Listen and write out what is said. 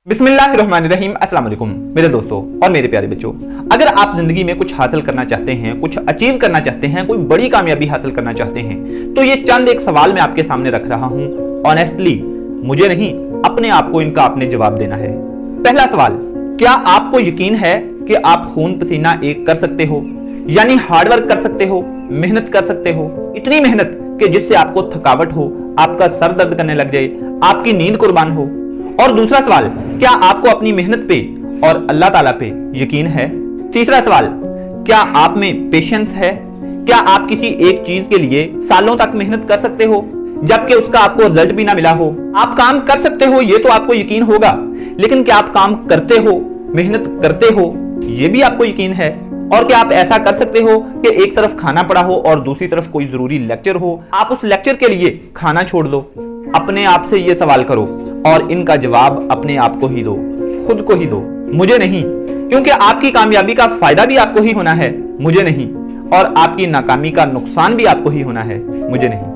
बिस्मिल्लाहिर्रहमानिर्रहीम। अस्सलाम वालेकुम मेरे दोस्तों और मेरे प्यारे बच्चों। अगर आप जिंदगी में कुछ हासिल करना चाहते हैं, कुछ अचीव करना चाहते हैं, कोई बड़ी कामयाबी हासिल करना चाहते हैं, तो ये चंद एक सवाल मैं आपके सामने रख रहा हूं। ऑनेस्टली मुझे नहीं, अपने आप को इनका आपने जवाब देना है। पहला सवाल, क्या आपको यकीन है कि आप खून पसीना एक कर सकते हो, यानी हार्डवर्क कर सकते हो, मेहनत कर सकते हो, इतनी मेहनत कि जिससे आपको थकावट हो, आपका सर दर्द करने लग जाए, आपकी नींद कुर्बान हो। और दूसरा सवाल, क्या आपको अपनी मेहनत पे और अल्लाह ताला पे यकीन है। तीसरा सवाल, क्या आप में पेशेंस है, क्या आप किसी एक चीज के लिए सालों तक मेहनत कर सकते हो जबकि उसका आपको रिजल्ट भी ना मिला हो। आप काम कर सकते हो ये तो आपको यकीन होगा, लेकिन क्या आप काम करते हो, मेहनत करते हो, ये भी आपको यकीन है। और क्या आप ऐसा कर सकते हो कि एक तरफ खाना पड़ा हो और दूसरी तरफ कोई जरूरी लेक्चर हो, आप उस लेक्चर के लिए खाना छोड़ दो। अपने आप से ये सवाल करो और इनका जवाब अपने आप को ही दो, खुद को ही दो, मुझे नहीं। क्योंकि आपकी कामयाबी का फायदा भी आपको ही होना है, मुझे नहीं। और आपकी नाकामी का नुकसान भी आपको ही होना है, मुझे नहीं।